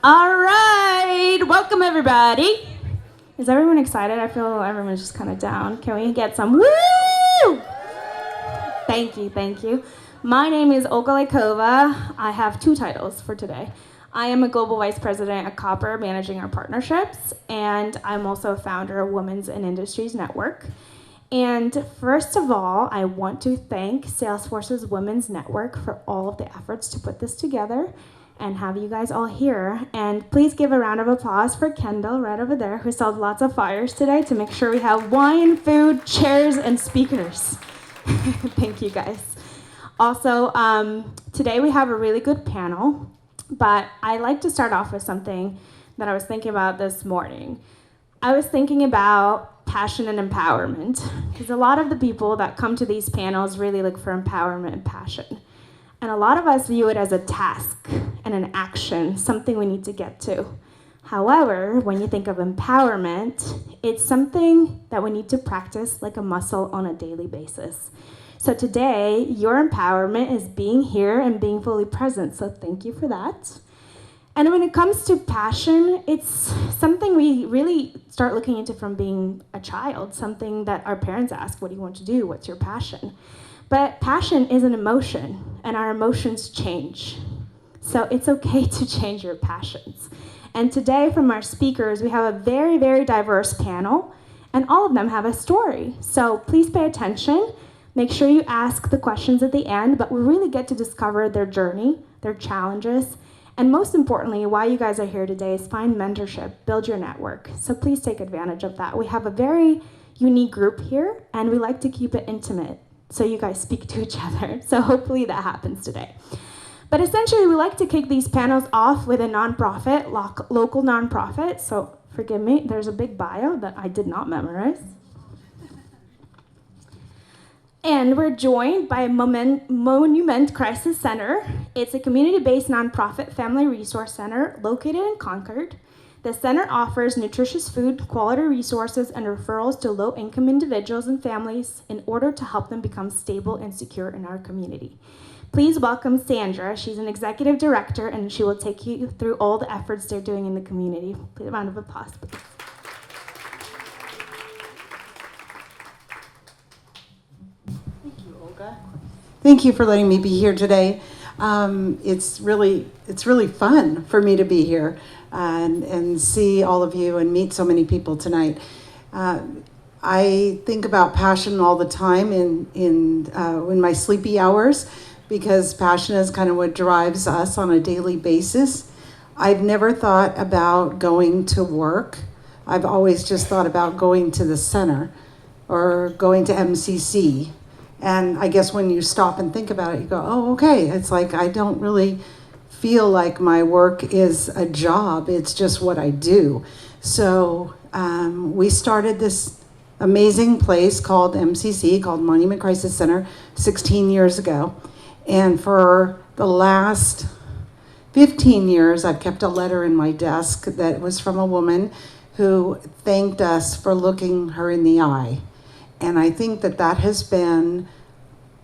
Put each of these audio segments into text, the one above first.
All right, welcome everybody. Is everyone excited? I feel everyone's just kind of down. Can we get some woo? Thank you, thank you. My name is Olga Lekova. I have two titles for today. I am a global vice president at Copper, managing our partnerships, and I'm also a founder of Women's in Industries Network. And first of all, I want to thank Salesforce's Women's Network for all of the efforts to put this together and have you guys all here. And please give a round of applause for Kendall right over there, who sold lots of fires today to make sure we have wine, food, chairs, and speakers. Thank you guys. Also, today we have a really good panel, but I like to start off with something that I was thinking about this morning. I was thinking about passion and empowerment, because a lot of the people that come to these panels really look for empowerment and passion. And a lot of us view it as a task and an action, something we need to get to. However, when you think of empowerment, it's something that we need to practice like a muscle on a daily basis. So today, your empowerment is being here and being fully present, so thank you for that. And when it comes to passion, it's something we really start looking into from being a child, something that our parents ask, what do you want to do? What's your passion? But passion is an emotion, and our emotions change. So it's okay to change your passions. And today from our speakers, we have a very, very diverse panel, and all of them have a story. So please pay attention. Make sure you ask the questions at the end, but we really get to discover their journey, their challenges, and most importantly, why you guys are here today is find mentorship, build your network. So please take advantage of that. We have a very unique group here, and we like to keep it intimate so you guys speak to each other. So hopefully that happens today. But essentially, we like to kick these panels off with a nonprofit, local nonprofit. So forgive me, there's a big bio that I did not memorize. And we're joined by Monument Crisis Center. It's a community-based nonprofit family resource center located in Concord. The center offers nutritious food, quality resources, and referrals to low-income individuals and families in order to help them become stable and secure in our community. Please welcome Sandra. She's an executive director, and she will take you through all the efforts they're doing in the community. Please, a round of applause, please. Thank you for letting me be here today. It's really fun for me to be here and see all of you and meet so many people tonight. I think about passion all the time in my sleepy hours, because passion is kind of what drives us on a daily basis. I've never thought about going to work. I've always just thought about going to the center or going to MCC. And I guess when you stop and think about it, you go, oh, okay. It's like I don't really feel like my work is a job. It's just what I do. So we started this amazing place called MCC, called Monument Crisis Center, 16 years ago. And for the last 15 years, I've kept a letter in my desk that was from a woman who thanked us for looking her in the eye. And I think that has been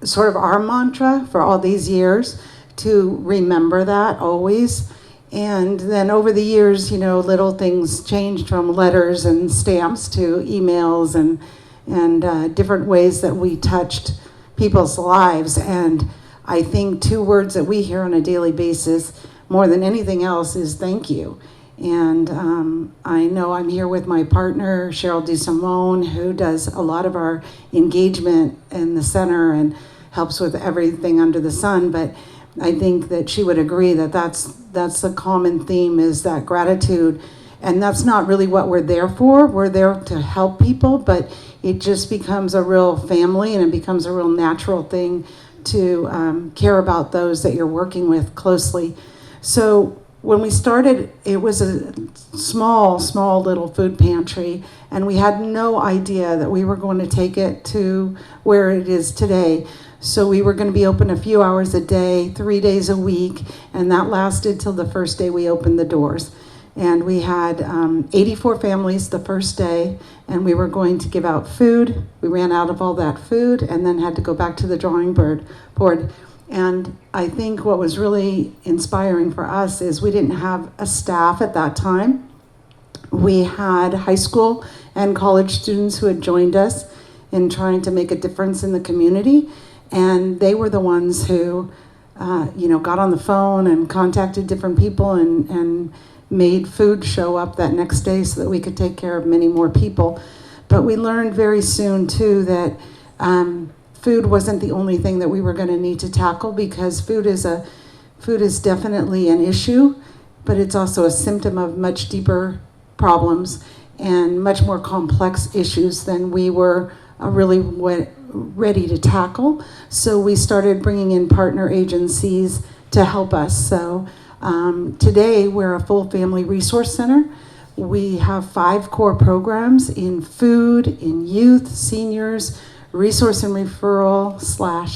sort of our mantra for all these years, to remember that always. And then over the years, little things changed from letters and stamps to emails and different ways that we touched people's lives. And I think two words that we hear on a daily basis more than anything else is thank you. And I know I'm here with my partner, Cheryl DeSimone, who does a lot of our engagement in the center and helps with everything under the sun. But I think that she would agree that that's a common theme, is that gratitude. And that's not really what we're there for. We're there to help people, but it just becomes a real family, and it becomes a real natural thing to care about those that you're working with closely. So when we started, it was a small little food pantry, and we had no idea that we were going to take it to where it is today. So we were going to be open a few hours a day, 3 days a week, and that lasted till the first day we opened the doors. And we had 84 families the first day, and we were going to give out food. We ran out of all that food and then had to go back to the drawing board. And I think what was really inspiring for us is we didn't have a staff at that time. We had high school and college students who had joined us in trying to make a difference in the community. And they were the ones who, got on the phone and contacted different people and made food show up that next day so that we could take care of many more people. But we learned very soon, too, that food wasn't the only thing that we were going to need to tackle, because food is definitely an issue, but it's also a symptom of much deeper problems and much more complex issues than we were really ready to tackle. So we started bringing in partner agencies to help us. So today we're a full family resource center. We have 5 core programs in food, in youth, seniors, resource and referral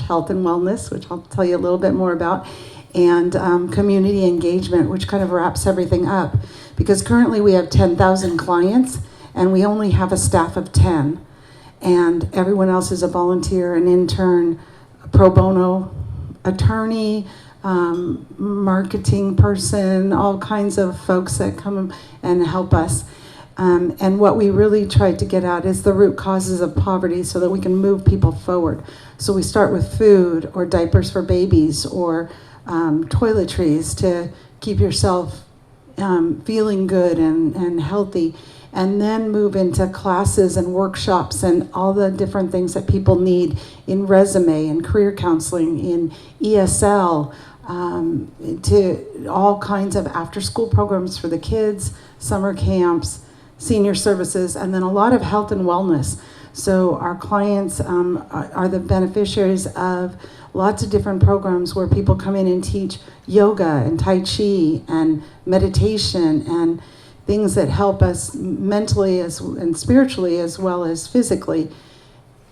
/ health and wellness, which I'll tell you a little bit more about, and community engagement, which kind of wraps everything up. Because currently we have 10,000 clients and we only have a staff of 10. And everyone else is a volunteer, an intern, a pro bono attorney, marketing person, all kinds of folks that come and help us. And what we really tried to get at is the root causes of poverty so that we can move people forward. So we start with food or diapers for babies or toiletries to keep yourself feeling good and healthy, and then move into classes and workshops and all the different things that people need in resume and career counseling, in ESL, to all kinds of after-school programs for the kids, summer camps, senior services, and then a lot of health and wellness. So our clients are the beneficiaries of lots of different programs where people come in and teach yoga and Tai Chi and meditation and things that help us mentally and spiritually as well as physically.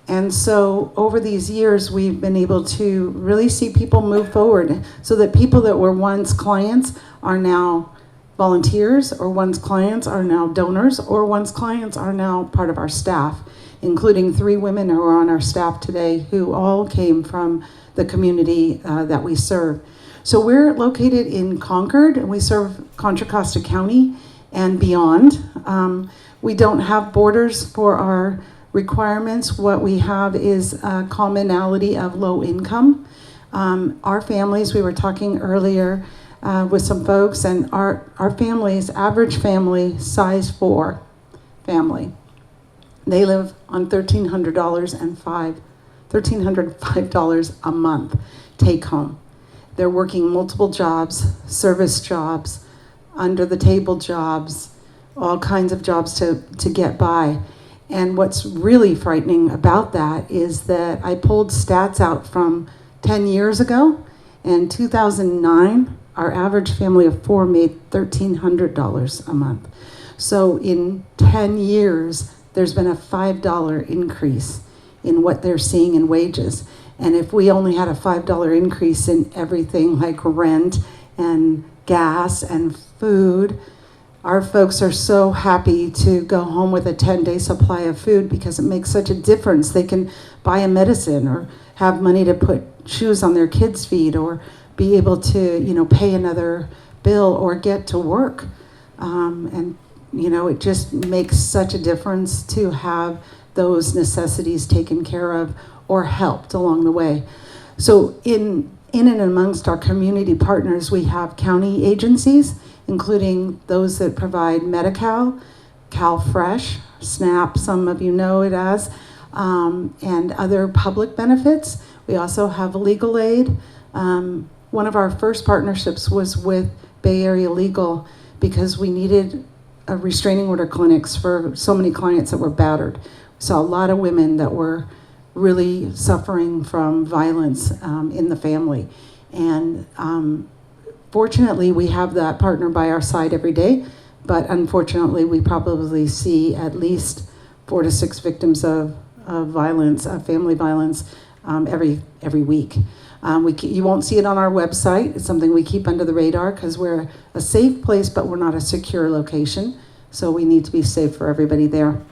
And so over these years, we've been able to really see people move forward, so that people that were once clients are now volunteers, or once clients are now donors, or once clients are now part of our staff, including 3 women who are on our staff today who all came from the community that we serve. So we're located in Concord, and we serve Contra Costa County and beyond. We don't have borders for our requirements. What we have is a commonality of low income. Our families, we were talking earlier with some folks, and our families, average family, size 4 family, they live on $1,305 a month take home. They're working multiple jobs, service jobs, under the table jobs, all kinds of jobs to get by. And what's really frightening about that is that I pulled stats out from 10 years ago. In 2009, our average family of 4 made $1,300 a month. So in 10 years, there's been a $5 increase in what they're seeing in wages. And if we only had a $5 increase in everything like rent and gas and food, our folks are so happy to go home with a 10-day supply of food, because it makes such a difference. They can buy a medicine or have money to put shoes on their kids' feet, or be able to, pay another bill or get to work. It just makes such a difference to have those necessities taken care of or helped along the way. So in and amongst our community partners, we have county agencies, including those that provide Medi-Cal, CalFresh, SNAP, some of you know it as, and other public benefits. We also have legal aid. One of our first partnerships was with Bay Area Legal, because we needed a restraining order clinics for so many clients that were battered. We saw a lot of women that were really suffering from violence in the family. And fortunately, we have that partner by our side every day, but unfortunately, we probably see at least 4 to 6 victims of violence, of family violence, every week. You won't see it on our website. It's something we keep under the radar, because we're a safe place, but we're not a secure location. So we need to be safe for everybody there.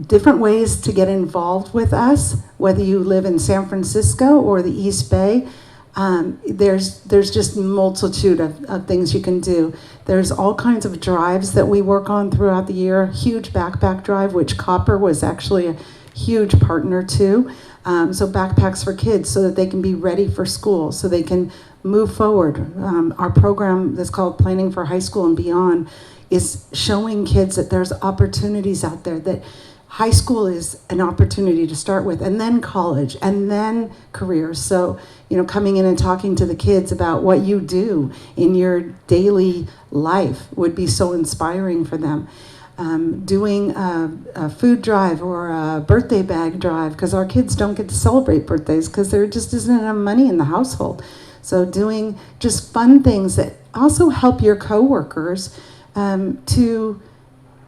different ways to get involved with us, whether you live in San Francisco or the East Bay. There's just multitude of things you can do. There's all kinds of drives that we work on throughout the year. Huge backpack drive, which Copper was actually a huge partner to. So backpacks for kids so that they can be ready for school, so they can move forward. Our program that's called Planning for High School and Beyond is showing kids that there's opportunities out there, that high school is an opportunity to start with, and then college, and then careers. So, coming in and talking to the kids about what you do in your daily life would be so inspiring for them. Doing a food drive or a birthday bag drive, because our kids don't get to celebrate birthdays because there just isn't enough money in the household. So doing just fun things that also help your coworkers to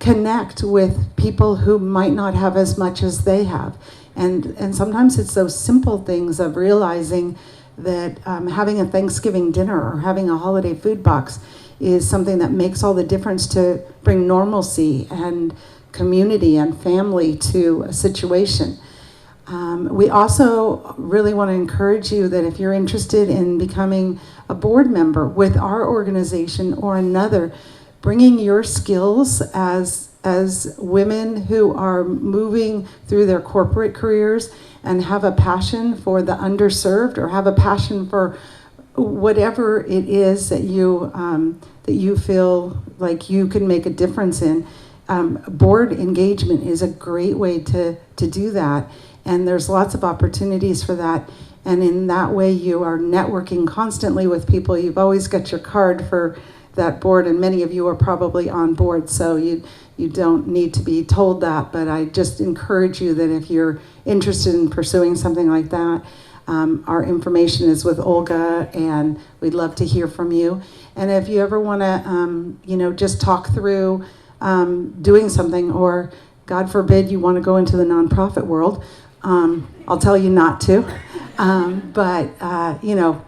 connect with people who might not have as much as they have. And sometimes it's those simple things of realizing that having a Thanksgiving dinner or having a holiday food box is something that makes all the difference to bring normalcy and community and family to a situation. We also really want to encourage you that if you're interested in becoming a board member with our organization or another, bringing your skills as women who are moving through their corporate careers and have a passion for the underserved, or have a passion for whatever it is that you feel like you can make a difference in. Board engagement is a great way to do that, and there's lots of opportunities for that. And in that way, you are networking constantly with people. You've always got your card for that board, and many of you are probably on board, so you don't need to be told that, but I just encourage you that if you're interested in pursuing something like that, our information is with Olga, and we'd love to hear from you. And if you ever want to, just talk through doing something, or God forbid you want to go into the nonprofit world, I'll tell you not to. But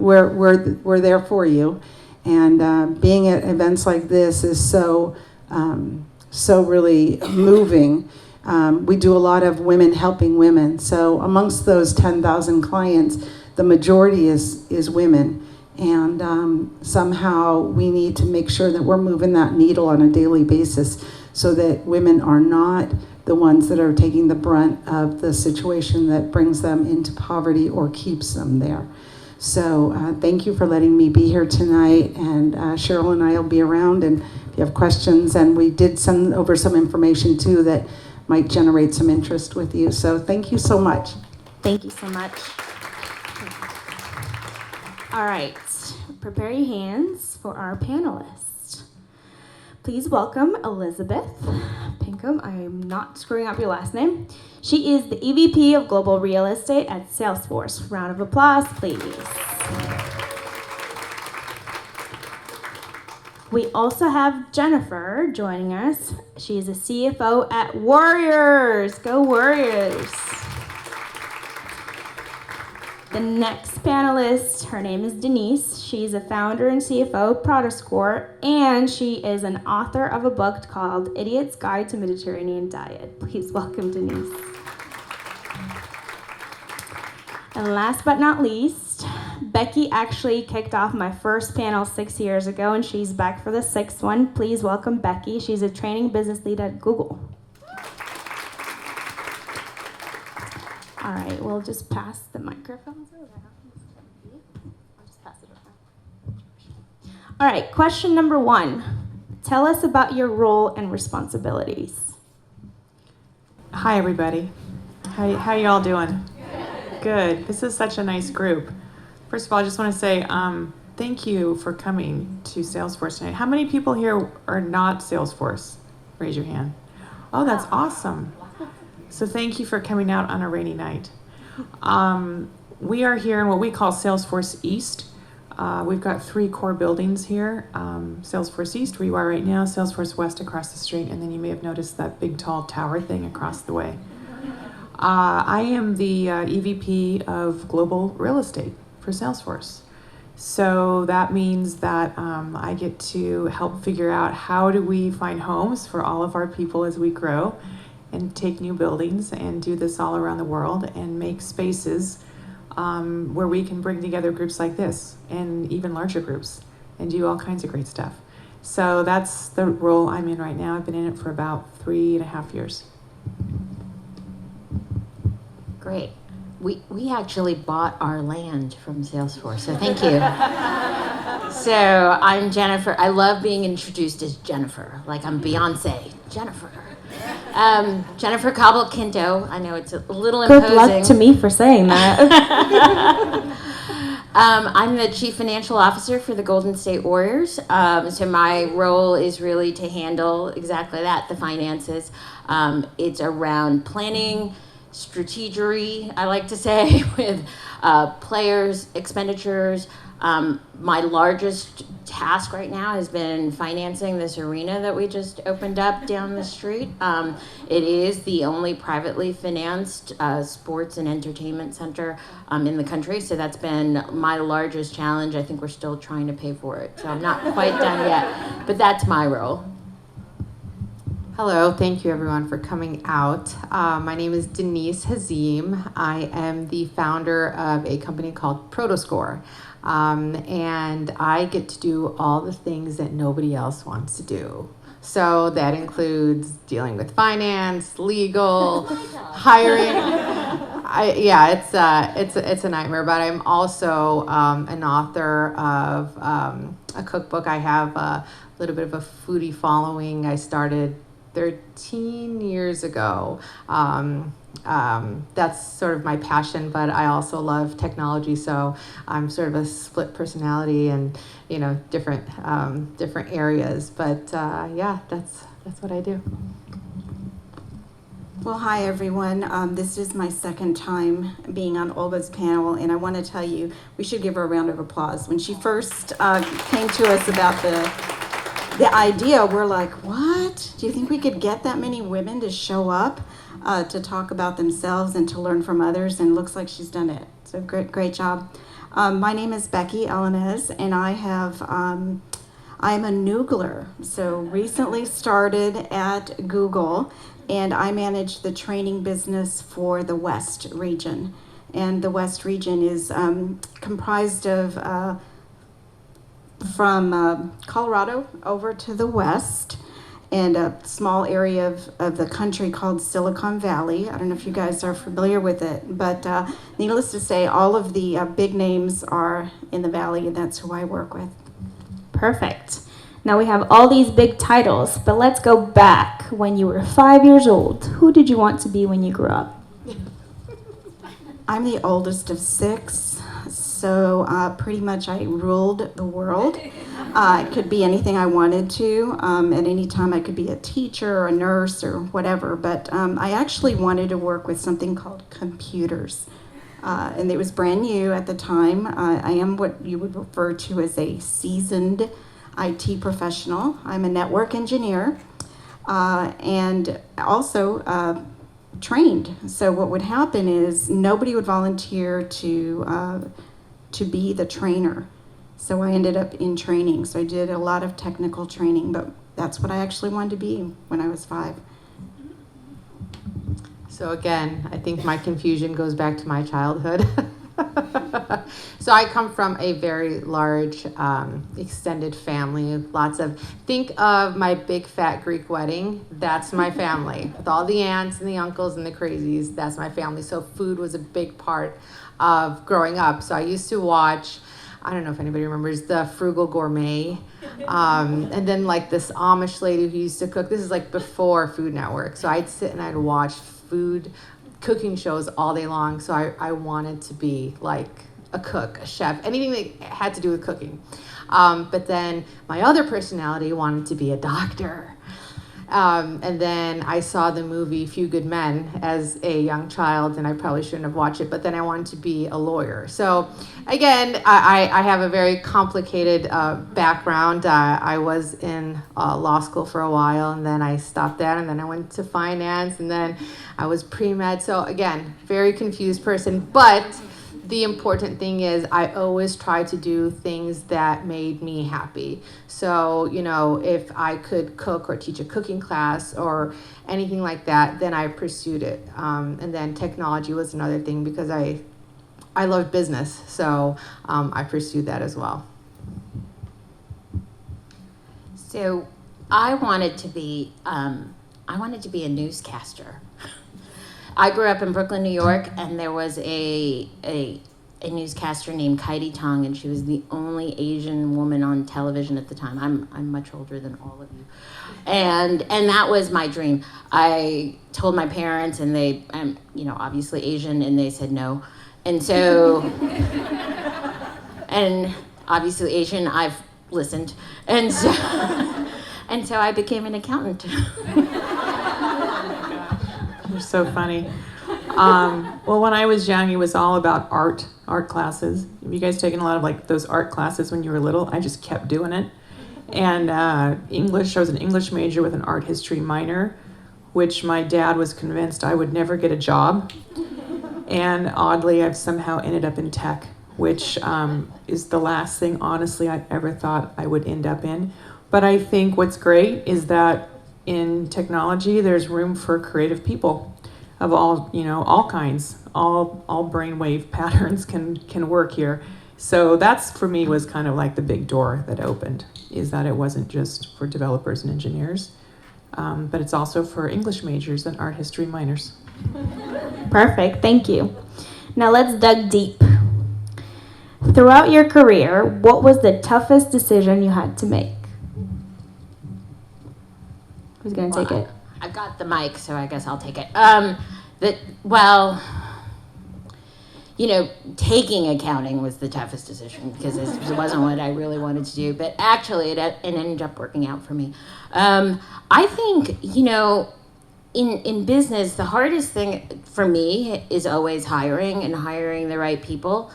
we're there for you. And being at events like this is so really moving. We do a lot of women helping women. So amongst those 10,000 clients, the majority is women. And somehow we need to make sure that we're moving that needle on a daily basis so that women are not the ones that are taking the brunt of the situation that brings them into poverty or keeps them there. So thank you for letting me be here tonight, and Cheryl and I will be around, and if you have questions, and we did send over some information too that might generate some interest with you. So thank you so much. Thank you so much. All right, prepare your hands for our panelists. Please welcome Elizabeth Pinkham. I am not screwing up your last name. She is the EVP of Global Real Estate at Salesforce. Round of applause, please. We also have Jennifer joining us. She is a CFO at Warriors. Go Warriors. The next panelist, her name is Denise. She's a founder and CFO of ProduScore, and she is an author of a book called Idiot's Guide to Mediterranean Diet. Please welcome Denise. And last but not least, Becky actually kicked off my first panel 6 years ago, and she's back for the sixth one. Please welcome Becky. She's a training business lead at Google. All right, we'll just pass the microphones over. I'll just pass it over. All right, question number 1. Tell us about your role and responsibilities. Hi, everybody. How y'all doing? Good. This is such a nice group. First of all, I just want to say thank you for coming to Salesforce tonight. How many people here are not Salesforce? Raise your hand. Oh, that's awesome. So thank you for coming out on a rainy night. We are here in what we call Salesforce East. We've got 3 core buildings here. Salesforce East, where you are right now, Salesforce West across the street, and then you may have noticed that big tall tower thing across the way. I am the EVP of Global Real Estate for Salesforce. So that means that I get to help figure out how do we find homes for all of our people as we grow, and take new buildings and do this all around the world and make spaces where we can bring together groups like this and even larger groups and do all kinds of great stuff. So that's the role I'm in right now. I've been in it for about 3.5 years. Great. We actually bought our land from Salesforce, so thank you. So I'm Jennifer. I love being introduced as Jennifer, like I'm Beyonce. Jennifer. Jennifer Cobble-Quinto. I know it's a little imposing. Good luck to me for saying that. I'm the Chief Financial Officer for the Golden State Warriors. So my role is really to handle exactly that, the finances. It's around planning, strategery, I like to say, with players, expenditures. My largest task right now has been financing this arena that we just opened up down the street. It is the only privately financed sports and entertainment center in the country, so that's been my largest challenge. I think we're still trying to pay for it, so I'm not quite done yet, but that's my role. Hello, thank you everyone for coming out. My name is Denise Hazim. I am the founder of a company called Protoscore. And I get to do all the things that nobody else wants to do. So that includes dealing with finance, legal, hiring. It's a nightmare. But I'm also an author of a cookbook. I have a little bit of a foodie following. I started 13 years ago. That's sort of my passion, but I also love technology, so I'm sort of a split personality and, different areas. But that's what I do. Well, hi everyone. This is my second time being on Olga's panel, and I want to tell you, we should give her a round of applause. When she first came to us about the idea, we're like, what? Do you think we could get that many women to show up to talk about themselves and to learn from others? And it looks like she's done it. So great job. My name is Becky Elenez, and I'm a Noogler. So recently started at Google, and I manage the training business for the West region. And the West region is comprised of from Colorado over to the west, and a small area of the country called Silicon Valley. I don't know if you guys are familiar with it, but needless to say, all of the big names are in the valley, and that's who I work with. Perfect. Now we have all these big titles, but let's go back when you were 5 years old. Who did you want to be when you grew up? I'm the oldest of 6, so pretty much I ruled the world. It could be anything I wanted to. At any time I could be a teacher or a nurse or whatever, but I actually wanted to work with something called computers. And it was brand new at the time. I am what you would refer to as a seasoned IT professional. I'm a network engineer and also trained. So what would happen is nobody would volunteer to be the trainer. So I ended up in training. So I did a lot of technical training, but that's what I actually wanted to be when I was 5. So again, I think my confusion goes back to my childhood. So I come from a very large extended family. Think of my big fat Greek wedding. That's my family. With all the aunts and the uncles and the crazies, that's my family. So food was a big part of growing up. So I used to watch, I don't know if anybody remembers, the Frugal Gourmet. And then like this Amish lady who used to cook. This is like before Food Network. So I'd sit and I'd watch cooking shows all day long. So I wanted to be like a cook, a chef, anything that had to do with cooking. But then my other personality wanted to be a doctor. And then I saw the movie Few Good Men as a young child, and I probably shouldn't have watched it, but then I wanted to be a lawyer. So again, I have a very complicated background. I was in law school for a while, and then I stopped that, and then I went to finance, and then I was pre-med. So again, very confused person, but the important thing is I always try to do things that made me happy. So, if I could cook or teach a cooking class or anything like that, then I pursued it. And then technology was another thing because I love business, so I pursued that as well. So I wanted to be a newscaster. I grew up in Brooklyn, New York, and there was a newscaster named Kaidi Tong, and she was the only Asian woman on television at the time. I'm much older than all of you, and that was my dream. I told my parents, and they, obviously Asian, and they said no, and so, and obviously Asian, I've listened, and so I became an accountant. You're so funny. Well, when I was young, it was all about art classes. Have you guys taken a lot of those art classes when you were little? I just kept doing it. And English, I was an English major with an art history minor, which my dad was convinced I would never get a job. And oddly, I've somehow ended up in tech, which is the last thing, honestly, I ever thought I would end up in. But I think what's great is that in technology, there's room for creative people of all kinds. All brainwave patterns can work here. So that's, for me, was kind of like the big door that opened, is that it wasn't just for developers and engineers, but it's also for English majors and art history minors. Perfect, thank you. Now let's dig deep. Throughout your career, what was the toughest decision you had to make? Who's going to take it? I've got the mic, so I guess I'll take it. Taking accounting was the toughest decision because it wasn't what I really wanted to do. But actually, it ended up working out for me. I think, in business, the hardest thing for me is always hiring the right people,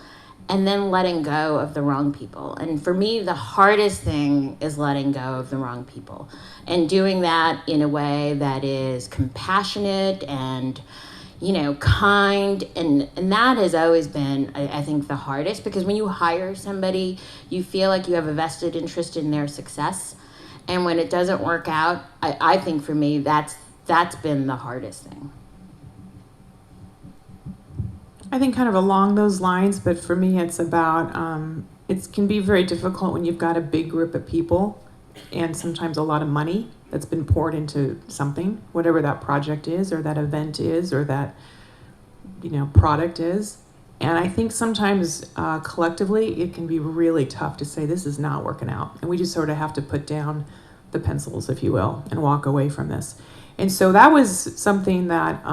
and then letting go of the wrong people. And for me, the hardest thing is letting go of the wrong people and doing that in a way that is compassionate and, kind. And that has always been, I think, the hardest, because when you hire somebody, you feel like you have a vested interest in their success. And when it doesn't work out, I think for me, that's been the hardest thing. I think kind of along those lines, but for me, it's about, it can be very difficult when you've got a big group of people and sometimes a lot of money that's been poured into something, whatever that project is, or that event is, or that, product is. And I think sometimes collectively, it can be really tough to say, this is not working out. And we just sort of have to put down the pencils, if you will, and walk away from this. And so that was something that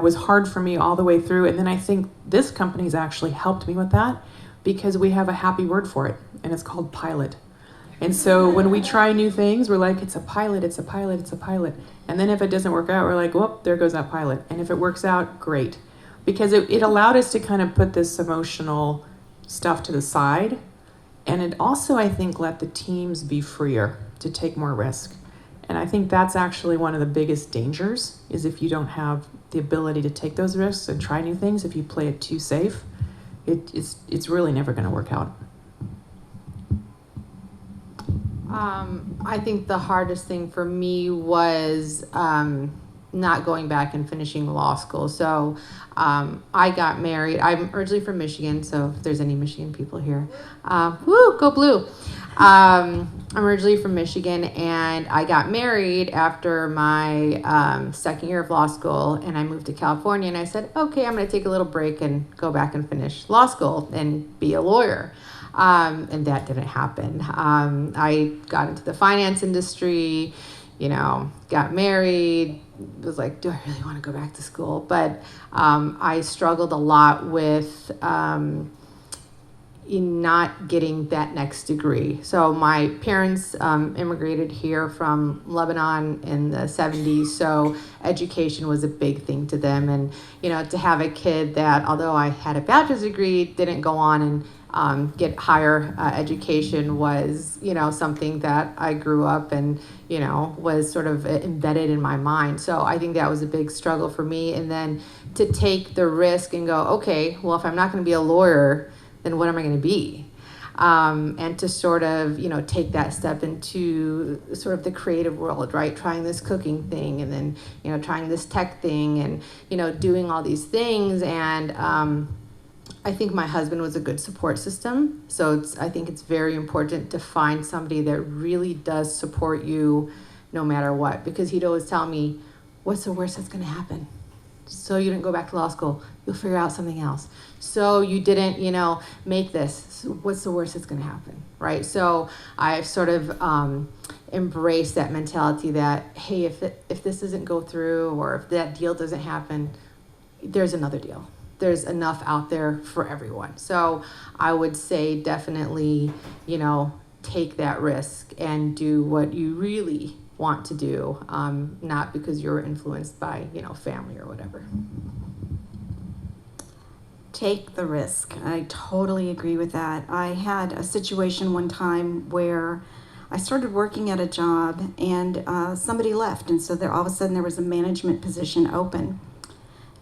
was hard for me all the way through. And then I think this company's actually helped me with that, because we have a happy word for it, and it's called pilot. And so when we try new things, we're like, it's a pilot, it's a pilot, it's a pilot. And then if it doesn't work out, we're like, well, there goes that pilot. And if it works out, great. Because it allowed us to kind of put this emotional stuff to the side. And it also, I think, let the teams be freer to take more risk. And I think that's actually one of the biggest dangers, is if you don't have the ability to take those risks and try new things, if you play it too safe, it's really never going to work out. I think the hardest thing for me was not going back and finishing law school. So I got married. I'm originally from Michigan, so if there's any Michigan people here, woo, go blue. I'm originally from Michigan, and I got married after my second year of law school, and I moved to California, and I said, okay, I'm going to take a little break and go back and finish law school and be a lawyer. And that didn't happen. I got into the finance industry, got married, was like, do I really want to go back to school? But I struggled a lot with in not getting that next degree. So my parents immigrated here from Lebanon in the 70s, so education was a big thing to them. And, to have a kid that, although I had a bachelor's degree, didn't go on and get higher education was, something that I grew up and, was sort of embedded in my mind. So I think that was a big struggle for me. And then to take the risk and go, okay, well, if I'm not going to be a lawyer, then what am I going to be? And to sort of, take that step into sort of the creative world, right? Trying this cooking thing, and then, trying this tech thing, and, doing all these things. And I think my husband was a good support system. So I think it's very important to find somebody that really does support you no matter what, because he'd always tell me, what's the worst that's going to happen? So you didn't go back to law school, you'll figure out something else. So you didn't, make this. So what's the worst that's going to happen, right? So I've sort of embraced that mentality that, hey, if this doesn't go through, or if that deal doesn't happen, there's another deal. There's enough out there for everyone. So I would say definitely, take that risk and do what you really want to do, not because you're influenced by, family or whatever. Take the risk. I totally agree with that. I had a situation one time where I started working at a job, and somebody left, and so all of a sudden there was a management position open.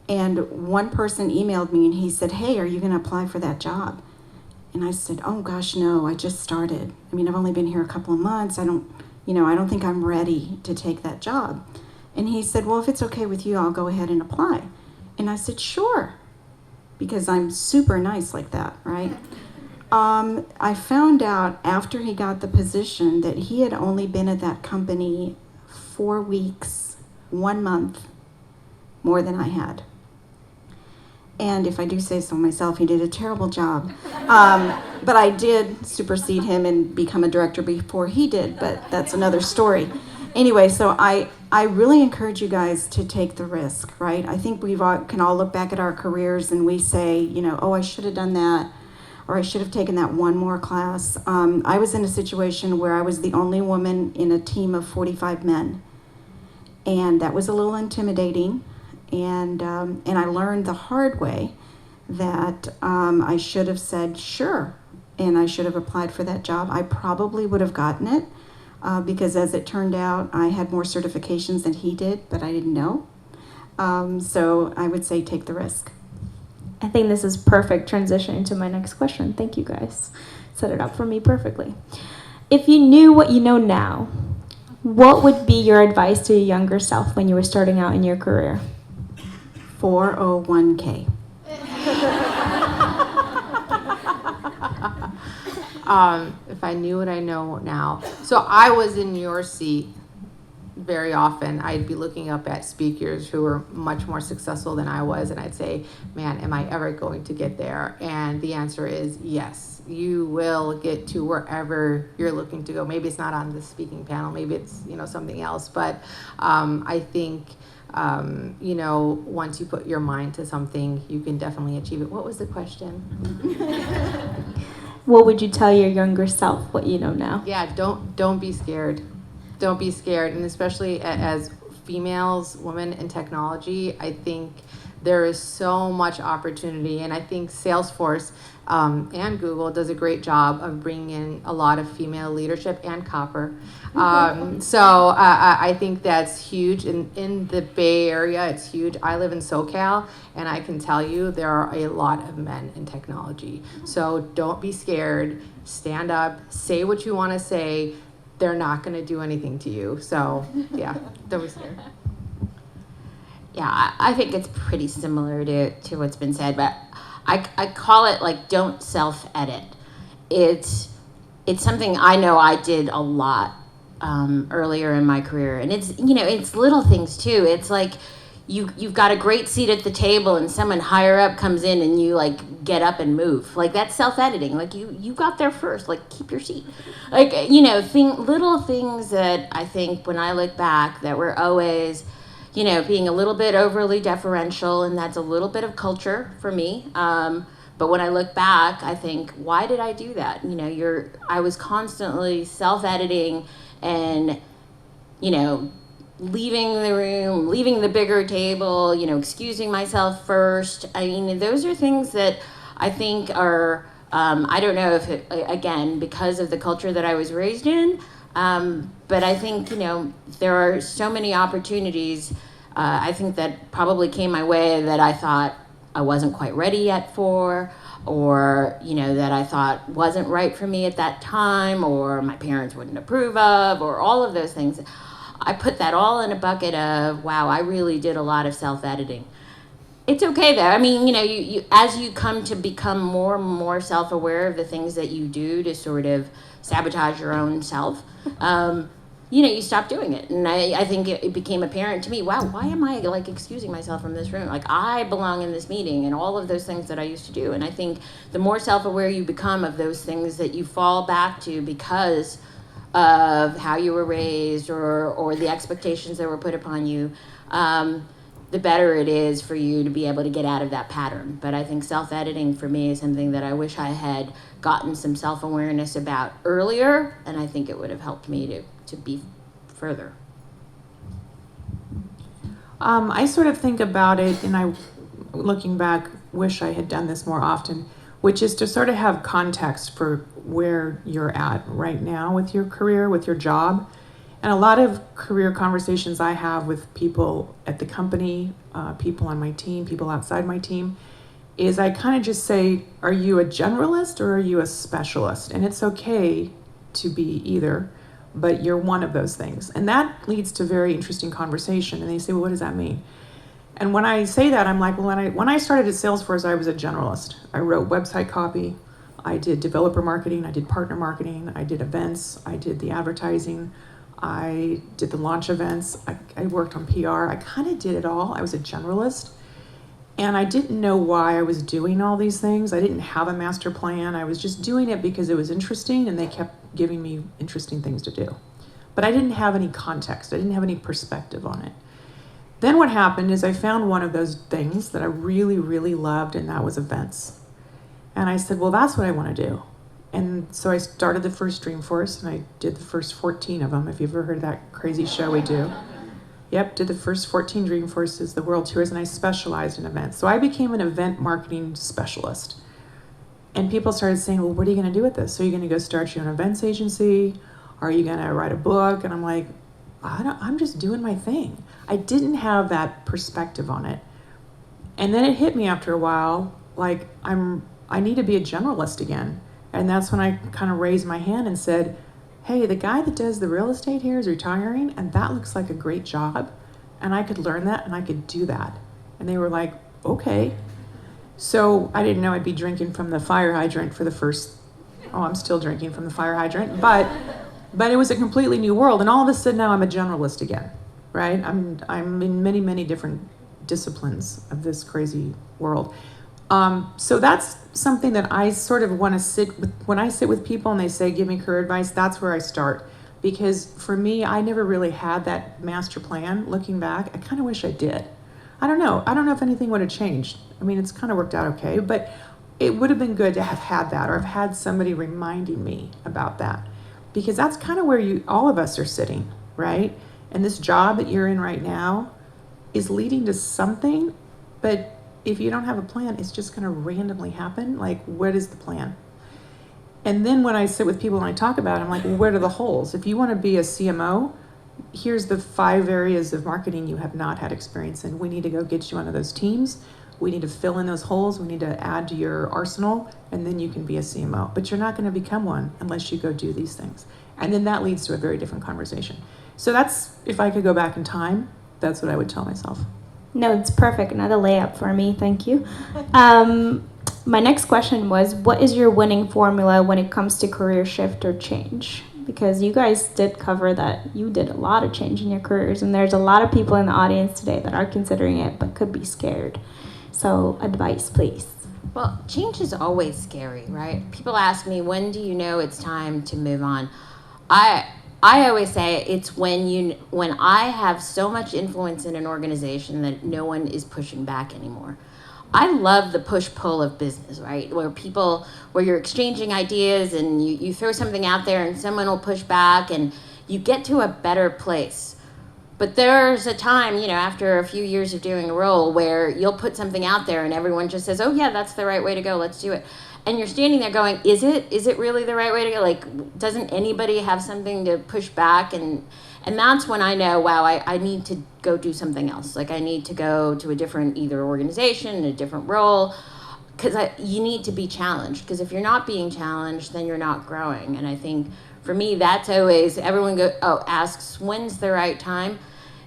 And one person emailed me and he said, hey, are you going to apply for that job? And I said, oh gosh, no, I just started. I mean, I've only been here a couple of months. I don't think I'm ready to take that job. And he said, well, if it's okay with you, I'll go ahead and apply. And I said, sure, because I'm super nice like that, right? I found out after he got the position that he had only been at that company 4 weeks, 1 month, more than I had. And if I do say so myself, he did a terrible job. But I did supersede him and become a director before he did, but that's another story. Anyway, so I really encourage you guys to take the risk, right? I think we can all look back at our careers and we say, oh, I should have done that, or I should have taken that one more class. I was in a situation where I was the only woman in a team of 45 men. And that was a little intimidating. And I learned the hard way that I should have said sure, and I should have applied for that job. I probably would have gotten it because, as it turned out, I had more certifications than he did, but I didn't know. So I would say take the risk. I think this is perfect transition into my next question. Thank you guys. Set it up for me perfectly. If you knew what you know now, what would be your advice to your younger self when you were starting out in your career? 401k. If I knew what I know now. So I was in your seat very often. I'd be looking up at speakers who were much more successful than I was, and I'd say, man, am I ever going to get there? And the answer is yes. You will get to wherever you're looking to go. Maybe it's not on the speaking panel, maybe it's something else, but I think once you put your mind to something, you can definitely achieve it. What was the question? What would you tell your younger self what you know now? Yeah, don't be scared. Don't be scared. And especially as females, women in technology, I think there is so much opportunity. And I think Salesforce and Google does a great job of bringing in a lot of female leadership, and copper. So I think that's huge. In the Bay Area, it's huge. I live in SoCal, and I can tell you there are a lot of men in technology. So don't be scared. Stand up. Say what you want to say. They're not going to do anything to you. So, yeah, don't be scared. Yeah, I think it's pretty similar to what's been said, but I call it like don't self-edit. It's something I know I did a lot earlier in my career, and it's little things too. It's like you've got a great seat at the table, and someone higher up comes in, and you like get up and move. Like that's self-editing. Like you got there first. Like keep your seat. Like little things that I think when I look back that were always being a little bit overly deferential, and that's a little bit of culture for me. But when I look back, I think, why did I do that? I was constantly self-editing and, leaving the room, leaving the bigger table, excusing myself first. I mean, those are things that I think are, I don't know if again, because of the culture that I was raised in, but I think, there are so many opportunities I think that probably came my way that I thought I wasn't quite ready yet for, or, you know, that I thought wasn't right for me at that time, or my parents wouldn't approve of, or all of those things. I put that all in a bucket of, wow, I really did a lot of self-editing. It's okay though. I mean, you know, you as you come to become more and more self-aware of the things that you do to sort of sabotage your own self, you know, you stop doing it. And I think it became apparent to me, wow, why am I like excusing myself from this room? Like, I belong in this meeting, and all of those things that I used to do. And I think the more self-aware you become of those things that you fall back to because of how you were raised or the expectations that were put upon you, the better it is for you to be able to get out of that pattern. But I think self-editing for me is something that I wish I had gotten some self-awareness about earlier, and I think it would have helped me to be further. I sort of think about it, and I, looking back, wish I had done this more often, which is to sort of have context for where you're at right now with your career, with your job. And a lot of career conversations I have with people at the company, people on my team, people outside my team, is I kind of just say, are you a generalist or are you a specialist? And it's okay to be either, but you're one of those things. And that leads to very interesting conversation. And they say, well, what does that mean? And when I say that, I'm like, well, when I started at Salesforce, I was a generalist. I wrote website copy, I did developer marketing, I did partner marketing, I did events, I did the advertising, I did the launch events, I worked on PR, I kind of did it all. I was a generalist. And I didn't know why I was doing all these things. I didn't have a master plan. I was just doing it because it was interesting and they kept giving me interesting things to do. But I didn't have any context. I didn't have any perspective on it. Then what happened is I found one of those things that I really, really loved, and that was events. And I said, well, that's what I want to do. And so I started the first Dreamforce, and I did the first 14 of them, if you've ever heard of that crazy show we do. Yep, did the first 14 Dreamforces, the world tours, and I specialized in events. So I became an event marketing specialist. And people started saying, well, what are you going to do with this? So you're going to go start your own events agency? Are you going to write a book? And I'm like, I'm just doing my thing. I didn't have that perspective on it. And then it hit me after a while, like I need to be a generalist again. And that's when I kind of raised my hand and said, hey, the guy that does the real estate here is retiring, and that looks like a great job, and I could learn that, and I could do that. And they were like, okay. So I didn't know I'd be drinking from the fire hydrant for the first, I'm still drinking from the fire hydrant, but it was a completely new world, and all of a sudden now I'm a generalist again, right? I'm in many, many different disciplines of this crazy world. So that's something that I sort of want to sit with. When I sit with people and they say, give me career advice, that's where I start. Because for me, I never really had that master plan. Looking back, I kind of wish I did. I don't know if anything would have changed. I mean, it's kind of worked out okay, but it would have been good to have had that, or have had somebody reminding me about that. Because that's kind of where all of us are sitting, right? And this job that you're in right now is leading to something, but if you don't have a plan, it's just going to randomly happen. Like, what is the plan? And then when I sit with people and I talk about it, I'm like, well, where are the holes? If you want to be a CMO, here's the 5 areas of marketing you have not had experience in. We need to go get you onto those teams. We need to fill in those holes. We need to add to your arsenal, and then you can be a CMO. But you're not going to become one unless you go do these things. And then that leads to a very different conversation. So that's, if I could go back in time, that's what I would tell myself. No, it's perfect. Another layup for me. Thank you. My next question was, what is your winning formula when it comes to career shift or change? Because you guys did cover that you did a lot of change in your careers, and there's a lot of people in the audience today that are considering it but could be scared. So advice, please. Well, change is always scary, right? People ask me, when do you know it's time to move on? I always say it's when I have so much influence in an organization that no one is pushing back anymore. I love the push-pull of business, right? Where you're exchanging ideas and you throw something out there and someone will push back and you get to a better place. But there's a time, after a few years of doing a role where you'll put something out there and everyone just says, oh yeah, that's the right way to go, let's do it. And you're standing there going, is it really the right way to go? Like, doesn't anybody have something to push back? And that's when I know, wow, I need to go do something else. Like, I need to go to a different either organization, a different role, because you need to be challenged. Because if you're not being challenged, then you're not growing. And I think for me, that's always, everyone asks, when's the right time?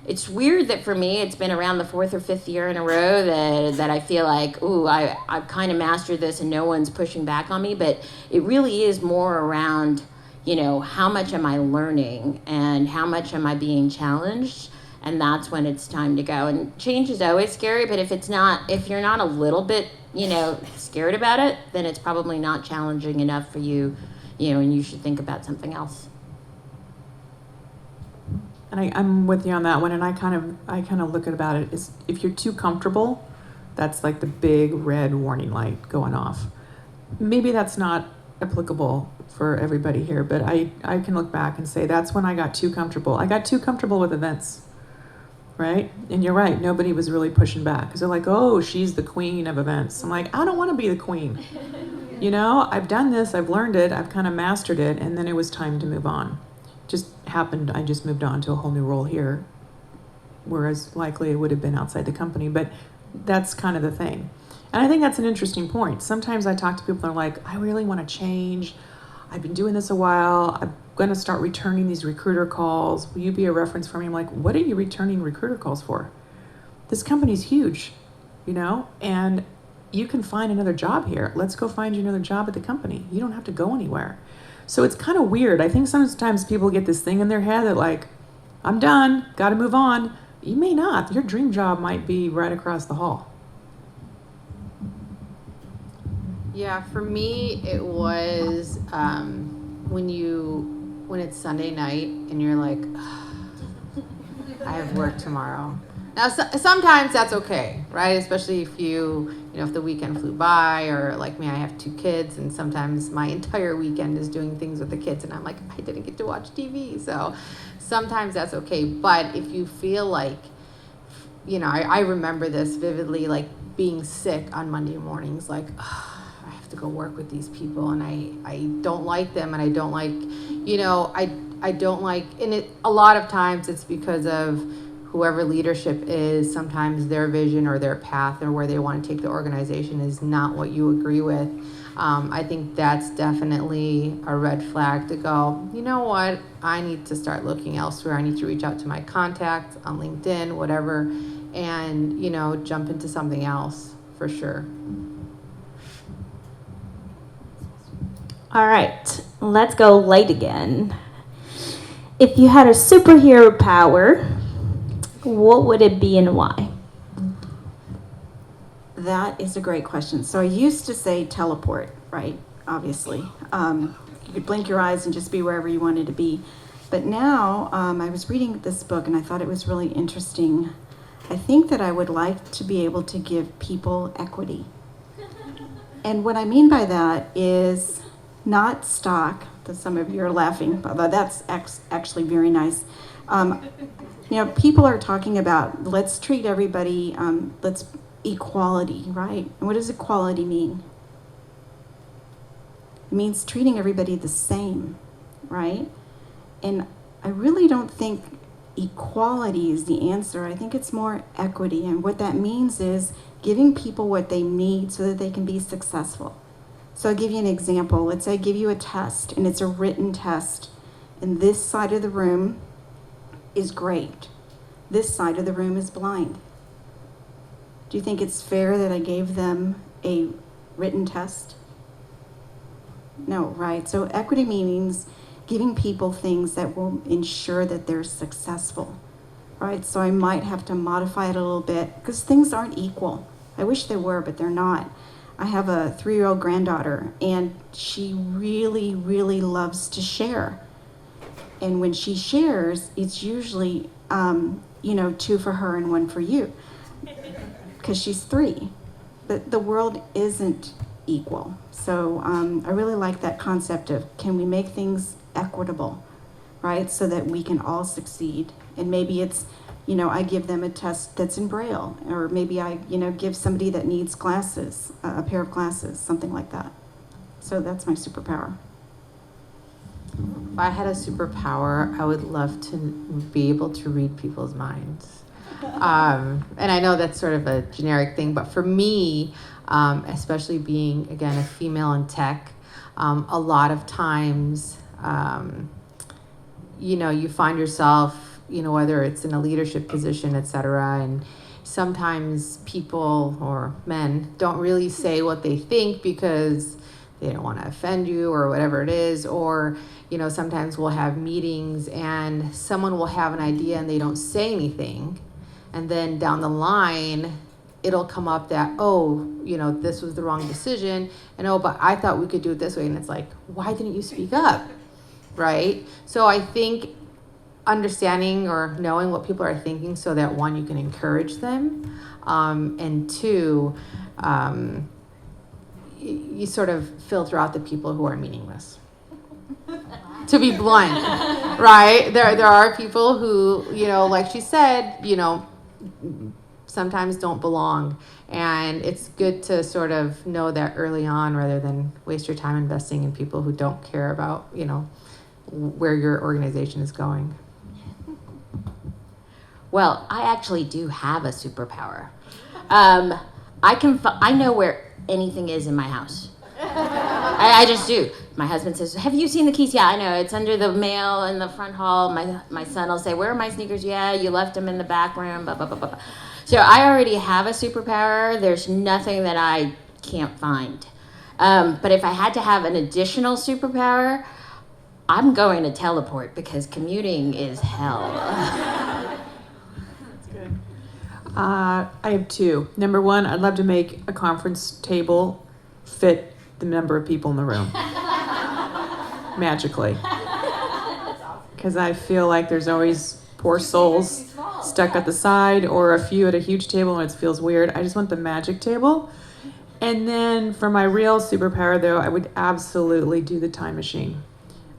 It's weird that for me, it's been around the 4th or 5th year in a row that I feel like, ooh, I've kind of mastered this and no one's pushing back on me. But it really is more around, how much am I learning and how much am I being challenged? And that's when it's time to go. And change is always scary, but if you're not a little bit, scared about it, then it's probably not challenging enough for you, and you should think about something else. And I'm with you on that one. And I kind of look about it as if you're too comfortable, that's like the big red warning light going off. Maybe that's not applicable for everybody here, but I can look back and say that's when I got too comfortable. I got too comfortable with events, right? And you're right, nobody was really pushing back because they're like, oh, she's the queen of events. I'm like, I don't want to be the queen. I've done this, I've learned it, I've kind of mastered it, and then it was time to move on. Just happened, I just moved on to a whole new role here, whereas likely it would have been outside the company, but that's kind of the thing. And I think that's an interesting point. Sometimes I talk to people that are like, I really want to change. I've been doing this a while. I'm going to start returning these recruiter calls. Will you be a reference for me? I'm like, what are you returning recruiter calls for? This company's huge, and you can find another job here. Let's go find you another job at the company. You don't have to go anywhere. So it's kind of weird. I think sometimes people get this thing in their head that like, I'm done, got to move on. You may not. Your dream job might be right across the hall. Yeah, for me, it was when it's Sunday night and you're like, I have work tomorrow. Now, sometimes that's okay, right? Especially if if the weekend flew by, or like me, I have 2 kids, and sometimes my entire weekend is doing things with the kids, and I'm like, I didn't get to watch TV. So sometimes that's okay. But if you feel like, I remember this vividly, like being sick on Monday mornings, like, I have to go work with these people, and I don't like them, and I don't like, I don't like, and a lot of times it's because of whoever leadership is. Sometimes their vision or their path or where they want to take the organization is not what you agree with. I think that's definitely a red flag to go, you know what, I need to start looking elsewhere. I need to reach out to my contacts on LinkedIn, whatever, and, jump into something else for sure. All right, let's go light again. If you had a superhero power, what would it be and why? That is a great question. So I used to say teleport, right? Obviously. You could blink your eyes and just be wherever you wanted to be. But now I was reading this book and I thought it was really interesting. I think that I would like to be able to give people equity. And what I mean by that is not stock, that some of you are laughing, but that's actually very nice. People are talking about let's treat everybody, let's equality, right? And what does equality mean? It means treating everybody the same, right? And I really don't think equality is the answer. I think it's more equity. And what that means is giving people what they need so that they can be successful. So I'll give you an example. Let's say I give you a test, and it's a written test. And this side of the room is great. This side of the room is blind. Do you think it's fair that I gave them a written test? No, right? So equity means giving people things that will ensure that they're successful, right? So I might have to modify it a little bit because things aren't equal. I wish they were, but they're not. I have a 3-year-old granddaughter, and she really, really loves to share. And when she shares, it's usually, 2 for her and 1 for you, because she's 3. But the world isn't equal. So I really like that concept of can we make things equitable, right? So that we can all succeed. And maybe it's, I give them a test that's in Braille, or maybe I, give somebody that needs glasses, a pair of glasses, something like that. So that's my superpower. If I had a superpower, I would love to be able to read people's minds. And I know that's sort of a generic thing, but for me, especially being, again, a female in tech, a lot of times, you find yourself, whether it's in a leadership position, et cetera, and sometimes people or men don't really say what they think because they don't want to offend you or whatever it is, or sometimes we'll have meetings and someone will have an idea and they don't say anything, and then down the line it'll come up that, this was the wrong decision, and but I thought we could do it this way, and it's like, why didn't you speak up, right? So I think understanding or knowing what people are thinking so that, one, you can encourage them, and two, you sort of filter out the people who are meaningless. To be blunt, right? There are people who, like she said, sometimes don't belong. And it's good to sort of know that early on rather than waste your time investing in people who don't care about, where your organization is going. Well, I actually do have a superpower. I know where anything is in my house. I just do. My husband says, "Have you seen the keys?" "Yeah, I know. It's under the mail in the front hall." My son will say, "Where are my sneakers?" "Yeah, you left them in the back room." Blah, blah, blah, blah. So I already have a superpower. There's nothing that I can't find. But if I had to have an additional superpower, I'm going to teleport because commuting is hell. That's good. I have two. Number one, I'd love to make a conference table fit the number of people in the room. Magically. Because I feel like there's always poor souls stuck at the side or a few at a huge table and it feels weird. I just want the magic table. And then for my real superpower, though, I would absolutely do the time machine.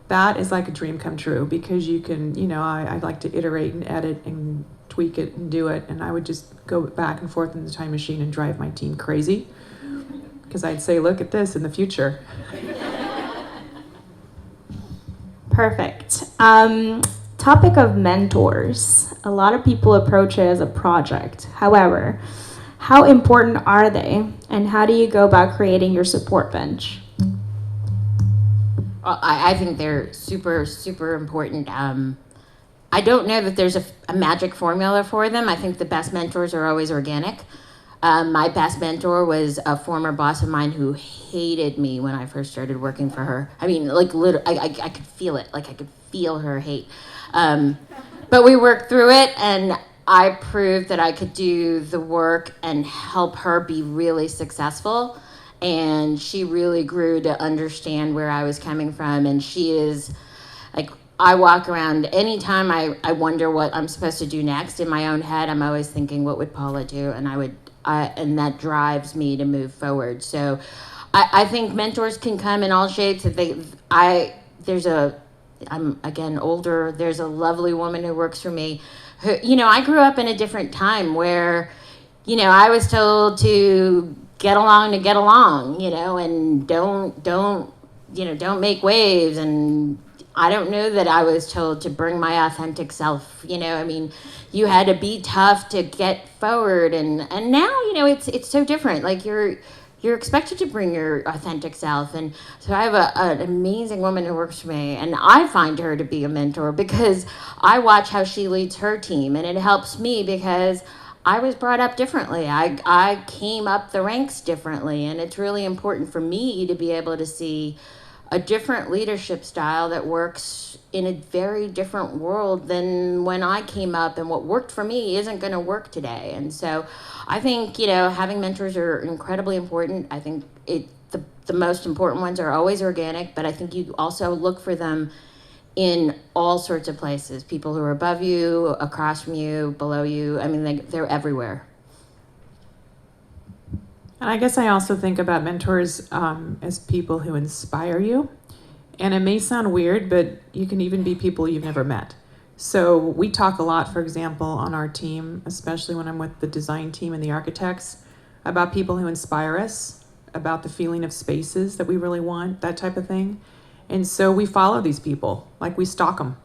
That is like a dream come true because you can, I like to iterate and edit and tweak it and do it. And I would just go back and forth in the time machine and drive my team crazy. Because I'd say, look at this in the future. Perfect. Topic of mentors. A lot of people approach it as a project. However, how important are they? And how do you go about creating your support bench? Well, I think they're super, super important. I don't know that there's a magic formula for them. I think the best mentors are always organic. My best mentor was a former boss of mine who hated me when I first started working for her. I mean, like, literally, I could feel it. Like, I could feel her hate. But we worked through it, and I proved that I could do the work and help her be really successful. And she really grew to understand where I was coming from. And she is, like, I walk around, anytime I wonder what I'm supposed to do next in my own head, I'm always thinking, what would Paula do? And and that drives me to move forward. So I think mentors can come in all shapes. I'm again older. There's a lovely woman who works for me. Who, I grew up in a different time where, I was told to get along, and don't make waves. And I don't know that I was told to bring my authentic self. You had to be tough to get forward, and now it's so different. Like you're expected to bring your authentic self. And so I have an amazing woman who works for me, and I find her to be a mentor because I watch how she leads her team, and it helps me because I was brought up differently. I came up the ranks differently, and it's really important for me to be able to see a different leadership style that works in a very different world than when I came up, and what worked for me isn't going to work today. And so I think, having mentors are incredibly important. I think the most important ones are always organic, but I think you also look for them in all sorts of places. People who are above you, across from you, below you. I mean, they're everywhere. And I guess I also think about mentors as people who inspire you. And it may sound weird, but you can even be people you've never met. So we talk a lot, for example, on our team, especially when I'm with the design team and the architects, about people who inspire us. about the feeling of spaces that we really want, that type of thing. And so we follow these people, like we stalk them,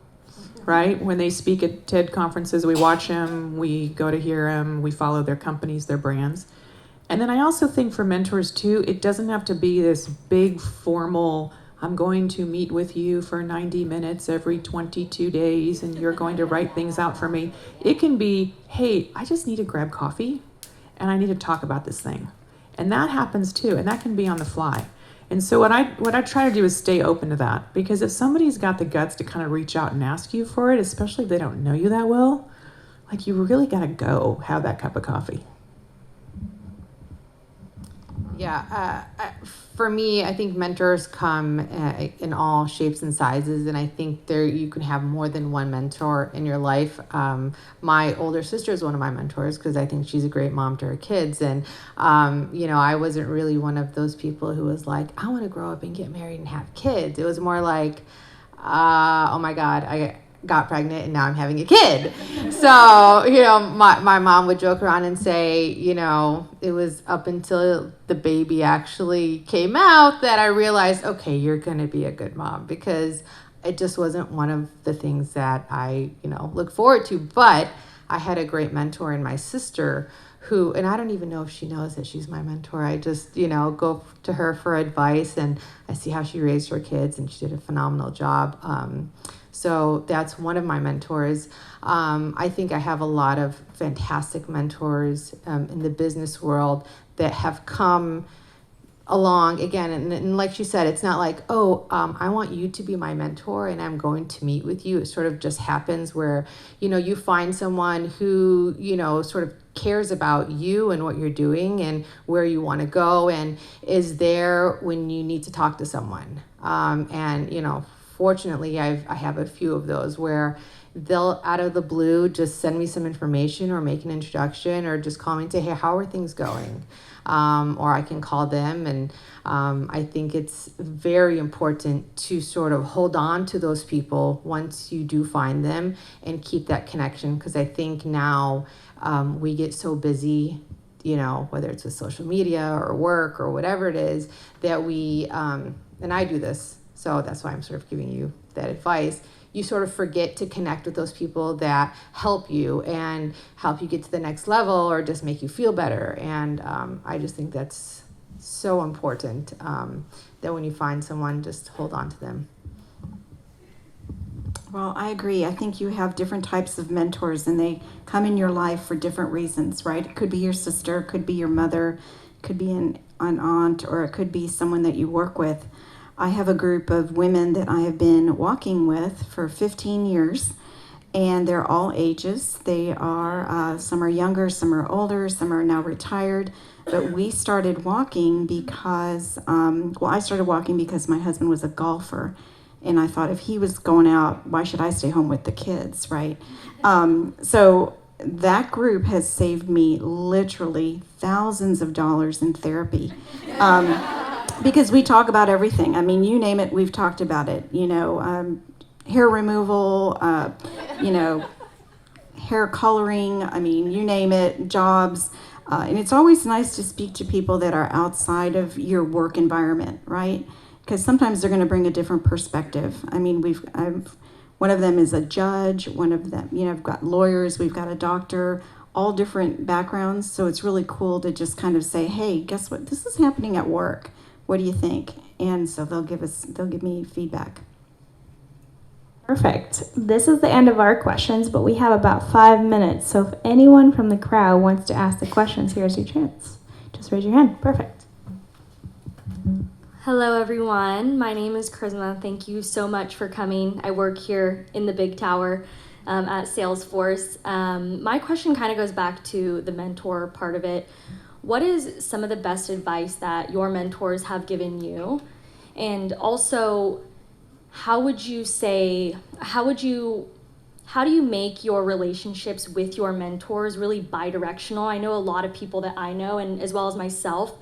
right? When they speak at TED conferences, we watch them, we go to hear them, we follow their companies, their brands. And then I also think for mentors too, it doesn't have to be this big formal, I'm going to meet with you for 90 minutes every 22 days and you're going to write things out for me. It can be, hey, I just need to grab coffee and I need to talk about this thing. And that happens too, and that can be on the fly. And so what I try to do is stay open to that, because if somebody's got the guts to kind of reach out and ask you for it, especially if they don't know you that well, like you really got to go have that cup of coffee. Yeah, for me, I think mentors come in all shapes and sizes, and I think you can have more than one mentor in your life. My older sister is one of my mentors because I think she's a great mom to her kids, and I wasn't really one of those people who was like, I want to grow up and get married and have kids. It was more like, oh my God, I got pregnant and now I'm having a kid. So, my mom would joke around and say, it was up until the baby actually came out that I realized, okay, you're going to be a good mom, because it just wasn't one of the things that I, look forward to. But I had a great mentor in my sister who, and I don't even know if she knows that she's my mentor. I just, go to her for advice, and I see how she raised her kids, and she did a phenomenal job. So that's one of my mentors. I think I have a lot of fantastic mentors in the business world that have come along again. And like she said, it's not like, I want you to be my mentor and I'm going to meet with you. It sort of just happens where, you find someone who, sort of cares about you and what you're doing and where you want to go and is there when you need to talk to someone. Fortunately, I have a few of those where they'll, out of the blue, just send me some information or make an introduction or just call me and say, hey, how are things going? Or I can call them. And I think it's very important to sort of hold on to those people once you do find them and keep that connection. Because I think now we get so busy, whether it's with social media or work or whatever it is, that we, and I do this, so that's why I'm sort of giving you that advice. You sort of forget to connect with those people that help you and help you get to the next level or just make you feel better. And I just think that's so important that when you find someone, just hold on to them. Well, I agree. I think you have different types of mentors and they come in your life for different reasons, right? It could be your sister, it could be your mother, it could be an aunt, or it could be someone that you work with. I have a group of women that I have been walking with for 15 years, and they're all ages. They are, some are younger, some are older, some are now retired. But we started walking because, I started walking because my husband was a golfer. And I thought, if he was going out, why should I stay home with the kids, right? So that group has saved me literally thousands of dollars in therapy. Because we talk about everything. I mean, you name it, we've talked about it. Hair removal, hair coloring, I mean, you name it, jobs. And it's always nice to speak to people that are outside of your work environment, right? Because sometimes they're going to bring a different perspective. I mean, one of them is a judge, one of them, I've got lawyers, we've got a doctor, all different backgrounds. So it's really cool to just kind of say, hey, guess what? This is happening at work. What do you think? And so they'll give me feedback. Perfect. This is the end of our questions, but we have about 5 minutes. So if anyone from the crowd wants to ask the questions, here's your chance. Just raise your hand. Perfect. Hello, everyone. My name is Charisma. Thank you so much for coming. I work here in the big tower at Salesforce. My question kind of goes back to the mentor part of it. What is some of the best advice that your mentors have given you? And also, how do you make your relationships with your mentors really bi-directional? I know a lot of people that I know, and as well as myself,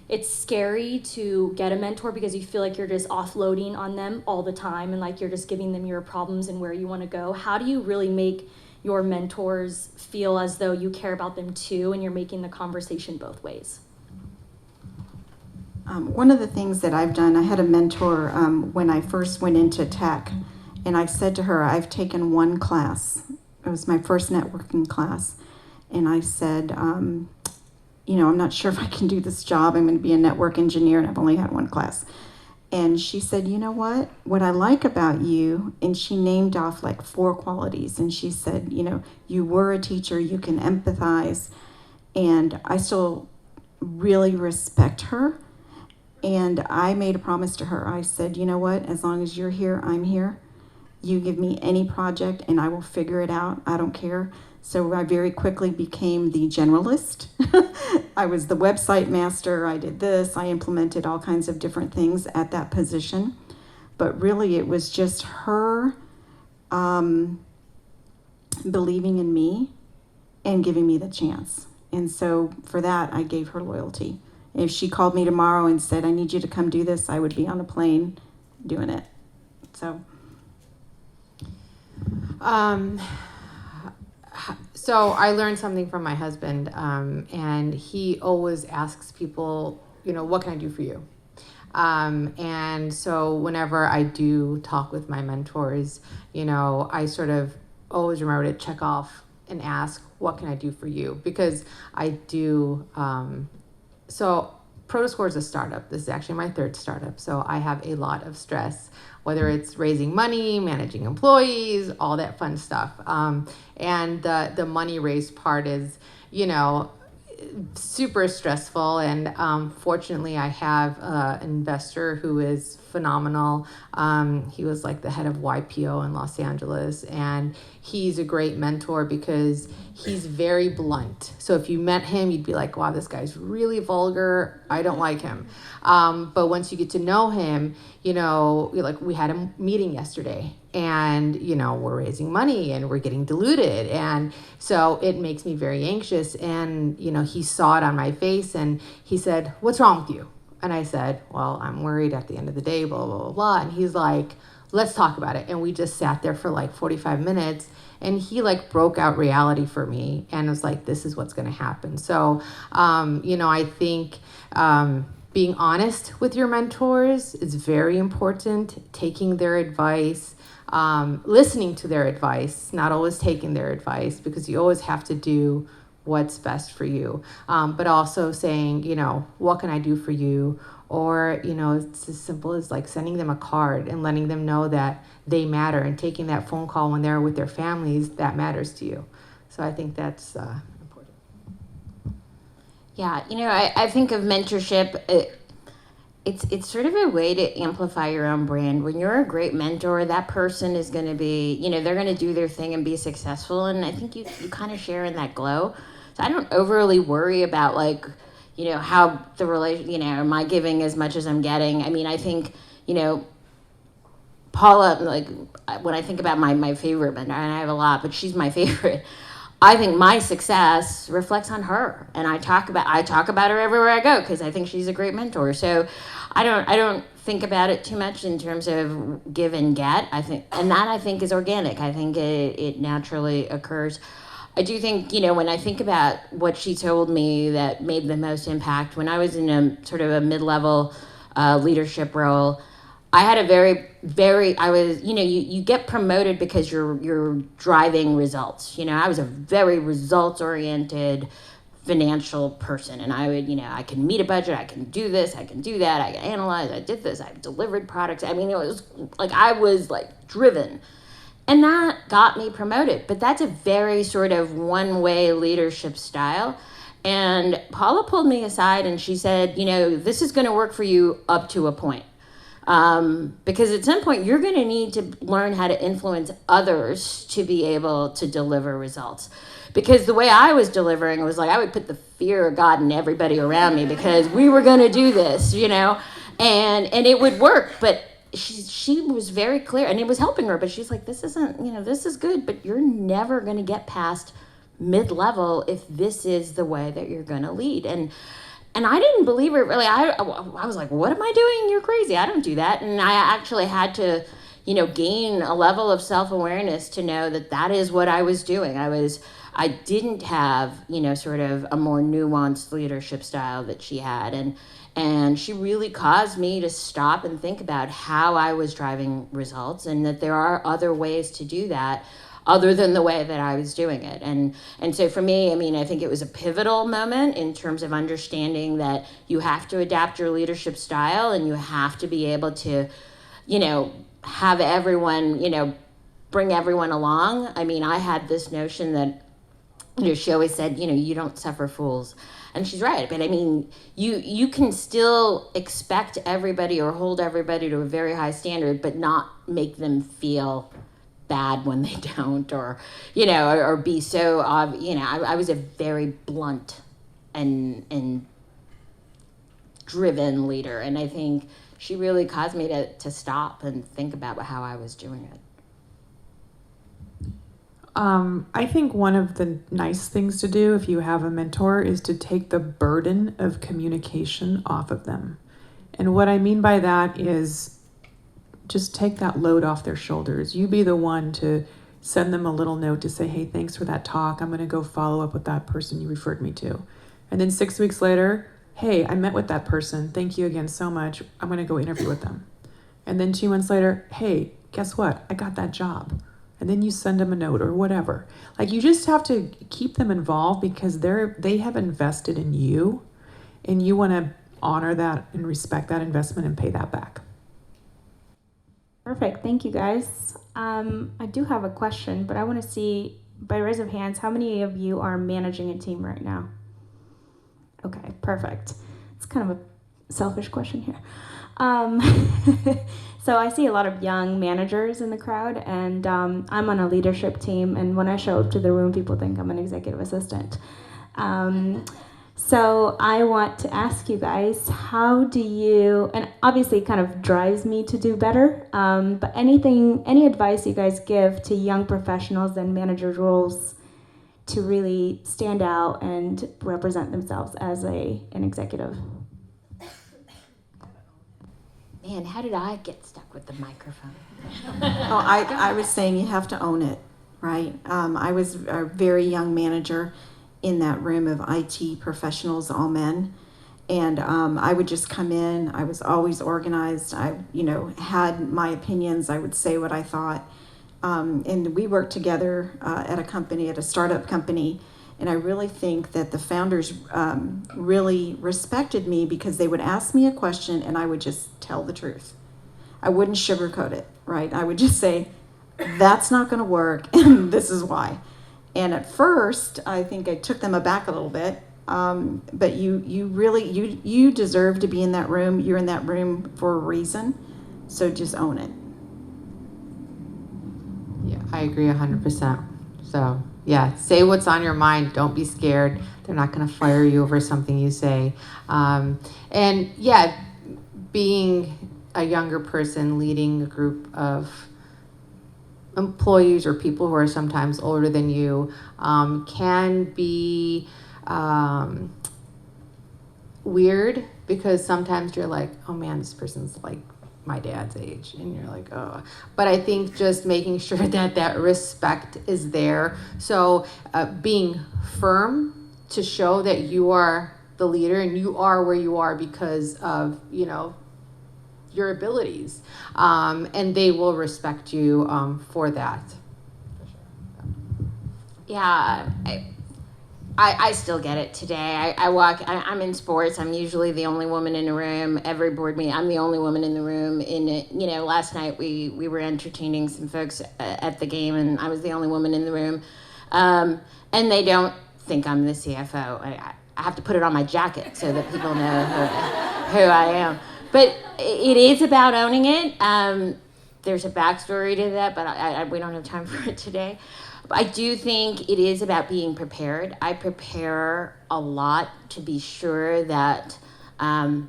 it's scary to get a mentor because you feel like you're just offloading on them all the time and like you're just giving them your problems and where you want to go. How do you really make your mentors feel as though you care about them too and you're making the conversation both ways? One of the things that I've done, I had a mentor when I first went into tech, and I said to her, I've taken one class. It was my first networking class. And I said, I'm not sure if I can do this job. I'm going to be a network engineer, and I've only had one class. And she said, you know what I like about you, and she named off like 4 qualities. And she said, you were a teacher, you can empathize. And I still really respect her. And I made a promise to her. I said, you know what, as long as you're here, I'm here. You give me any project and I will figure it out. I don't care. So I very quickly became the generalist. I was the website master. I did this. I implemented all kinds of different things at that position. But really, it was just her believing in me and giving me the chance. And so for that, I gave her loyalty. If she called me tomorrow and said, I need you to come do this, I would be on a plane doing it. So I learned something from my husband, and he always asks people, what can I do for you? And so whenever I do talk with my mentors, I sort of always remember to check off and ask, what can I do for you? Because I do, so ProtoScore is a startup. This is actually my 3rd startup. So I have a lot of stress, whether it's raising money, managing employees, all that fun stuff. And the money raised part is, super stressful. And fortunately, I have an investor who is phenomenal. He was like the head of YPO in Los Angeles. And he's a great mentor because he's very blunt. So if you met him, you'd be like, wow, this guy's really vulgar. I don't like him. But once you get to know him, like we had a meeting yesterday and, we're raising money and we're getting diluted. And so it makes me very anxious. And, he saw it on my face and he said, what's wrong with you? And I said, well, I'm worried at the end of the day, blah, blah, blah, blah. And he's like, let's talk about it. And we just sat there for like 45 minutes and he like broke out reality for me and was like, this is what's going to happen. So, I think, being honest with your mentors is very important. Taking their advice, listening to their advice, not always taking their advice because you always have to do what's best for you. But also saying, what can I do for you? Or, it's as simple as like sending them a card and letting them know that they matter and taking that phone call when they're with their families, that matters to you. So I think that's important. Yeah, I think of mentorship, it's sort of a way to amplify your own brand. When you're a great mentor, that person is going to be, they're going to do their thing and be successful. And I think you kind of share in that glow. So I don't overly worry about like, how the relation, am I giving as much as I'm getting? I mean, I think, Paula, like when I think about my favorite mentor, and I have a lot, but she's my favorite. I think my success reflects on her, and I talk about her everywhere I go because I think she's a great mentor. So I don't think about it too much in terms of give and get. I think is organic. I think it naturally occurs. I do think, when I think about what she told me that made the most impact, when I was in a sort of a mid-level leadership role, I had a you get promoted because you're driving results. I was a very results-oriented financial person, and I would, I can meet a budget, I can do this, I can do that, I can analyze, I did this, I've delivered products. I mean, it was like I was like driven. And that got me promoted. But that's a very sort of one-way leadership style. And Paula pulled me aside and she said, this is going to work for you up to a point. Because at some point, you're going to need to learn how to influence others to be able to deliver results. Because the way I was delivering was like I would put the fear of God in everybody around me because we were going to do this, and it would work. But she was very clear, and it was helping her, but she's like, this isn't, this is good, but you're never going to get past mid-level if this is the way that you're going to lead. And I didn't believe her, really. I was like, what am I doing? You're crazy. I don't do that. And I actually had to, gain a level of self-awareness to know that is what I was doing. I didn't have, sort of a more nuanced leadership style that she had. And And she really caused me to stop and think about how I was driving results, and that there are other ways to do that other than the way that I was doing it. And so for me, I mean, I think it was a pivotal moment in terms of understanding that you have to adapt your leadership style, and you have to be able to, have everyone, bring everyone along. I mean, I had this notion that, she always said, you don't suffer fools. And she's right. But I mean, you can still expect everybody or hold everybody to a very high standard, but not make them feel bad when they don't, or be so I was a very blunt and driven leader, and I think she really caused me to stop and think about how I was doing it. I think one of the nice things to do if you have a mentor is to take the burden of communication off of them. And what I mean by that is just take that load off their shoulders. You be the one to send them a little note to say, hey, thanks for that talk. I'm going to go follow up with that person you referred me to. And then 6 weeks later, hey, I met with that person. Thank you again so much. I'm going to go interview with them. And then 2 months later, hey, guess what? I got that job. And then you send them a note or whatever. Like, you just have to keep them involved because they have invested in you, and you want to honor that and respect that investment and pay that back. Perfect. Thank you, guys. I do have a question, but I want to see by raise of hands, how many of you are managing a team right now? Okay, perfect. It's kind of a selfish question here. So I see a lot of young managers in the crowd, and I'm on a leadership team, and when I show up to the room, people think I'm an executive assistant. So I want to ask you guys, how do you, and obviously it kind of drives me to do better, but any advice you guys give to young professionals in manager roles to really stand out and represent themselves as an executive? Man, how did I get stuck with the microphone? Oh, I was saying you have to own it, right? I was a very young manager in that room of IT professionals, all men. And I would just come in. I was always organized. I, had my opinions. I would say what I thought. And we worked together at a startup company. And I really think that the founders really respected me because they would ask me a question and I would just tell the truth. I wouldn't sugarcoat it, right? I would just say, that's not going to work and this is why. And at first, I think I took them aback a little bit. But you deserve to be in that room. You're in that room for a reason. So just own it. Yeah, I agree 100%. So yeah, say what's on your mind. Don't be scared. They're not going to fire you over something you say. And yeah, being a younger person leading a group of employees or people who are sometimes older than you can be weird, because sometimes you're like, oh man, this person's like my dad's age, and you're like, oh. But I think just making sure that respect is there. So being firm to show that you are the leader and you are where you are because of your abilities, and they will respect you for that. Yeah, I still get it today. I'm in sports. I'm usually the only woman in the room. Every board meeting, I'm the only woman in the room. Last night we were entertaining some folks at the game, and I was the only woman in the room. And they don't think I'm the CFO. I have to put it on my jacket so that people know who I am. But it is about owning it. There's a backstory to that, but we don't have time for it today. I do think it is about being prepared. I prepare a lot to be sure that, that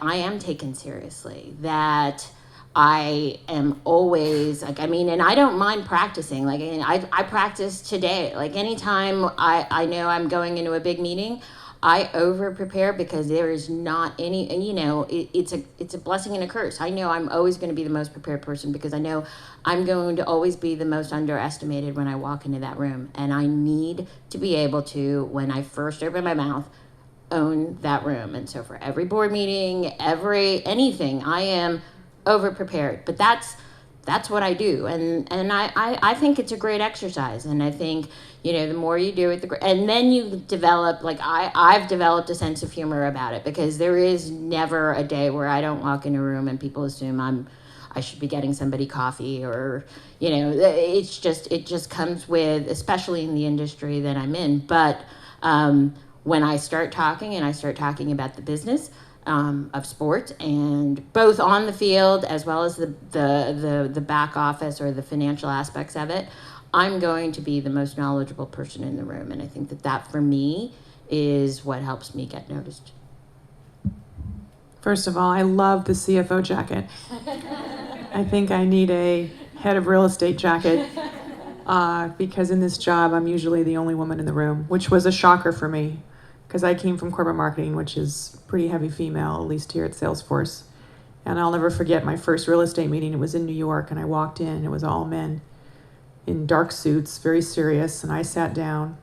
I am taken seriously, that I am always, and I don't mind practicing. I practice today. Anytime I know I'm going into a big meeting, I over prepare because there is not any, it's a blessing and a curse. I know I'm always going to be the most prepared person because I know I'm going to always be the most underestimated when I walk into that room. And I need to be able to, when I first open my mouth, own that room. And so for every board meeting, anything, I am over prepared. But that's what I do, and I think it's a great exercise, and I think, you know, the more you do it, and then you develop, like I've developed a sense of humor about it, because there is never a day where I don't walk in a room and people assume I should be getting somebody coffee, or, you know, it just comes with, especially in the industry that I'm in. But when I start talking about the business of sport, and both on the field as well as the back office or the financial aspects of it, I'm going to be the most knowledgeable person in the room. And I think that for me is what helps me get noticed. First of all, I love the CFO jacket. I think I need a head of real estate jacket, because in this job, I'm usually the only woman in the room, which was a shocker for me, because I came from corporate marketing, which is pretty heavy female, at least here at Salesforce. And I'll never forget my first real estate meeting. It was in New York, and I walked in, and it was all men in dark suits, very serious, and I sat down,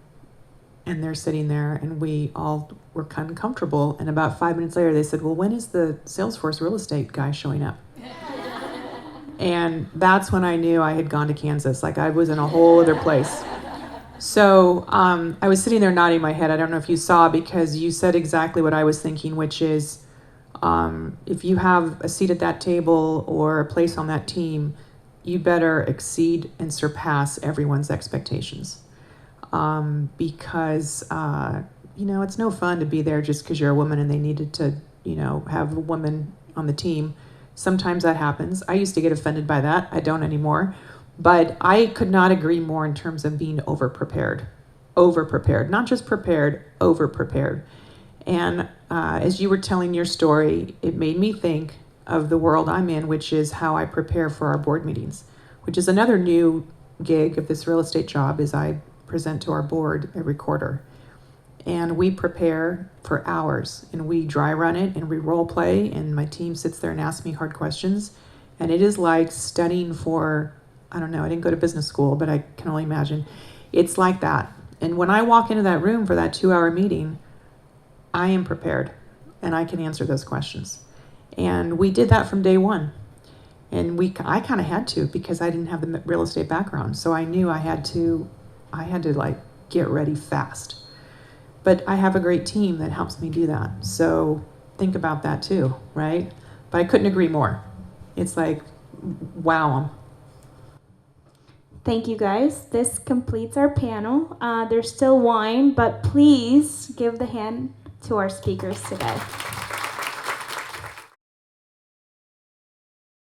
and they're sitting there, and we all were kind of uncomfortable. And about 5 minutes later, they said, well, when is the Salesforce real estate guy showing up? And that's when I knew I had gone to Kansas. Like, I was in a whole other place. So I was sitting there nodding my head. I don't know if you saw, because you said exactly what I was thinking, which is if you have a seat at that table or a place on that team, you better exceed and surpass everyone's expectations. Because, you know, it's no fun to be there just because you're a woman and they needed to, you know, have a woman on the team. Sometimes that happens. I used to get offended by that. I don't anymore. But I could not agree more in terms of being over-prepared. Over-prepared. Not just prepared, over-prepared. And as you were telling your story, it made me think of the world I'm in, which is how I prepare for our board meetings, which is another new gig of this real estate job, is I present to our board every quarter. And we prepare for hours, and we dry run it, and we role play, and my team sits there and asks me hard questions. And it is like studying for, I don't know, I didn't go to business school, but I can only imagine. It's like that. And when I walk into that room for that 2-hour meeting, I am prepared, and I can answer those questions. And we did that from day one. And I kind of had to, because I didn't have the real estate background. So I knew I had to like get ready fast. But I have a great team that helps me do that. So think about that too, right? But I couldn't agree more. It's like, wow 'em. Thank you, guys. This completes our panel. There's still wine, but please give the hand to our speakers today.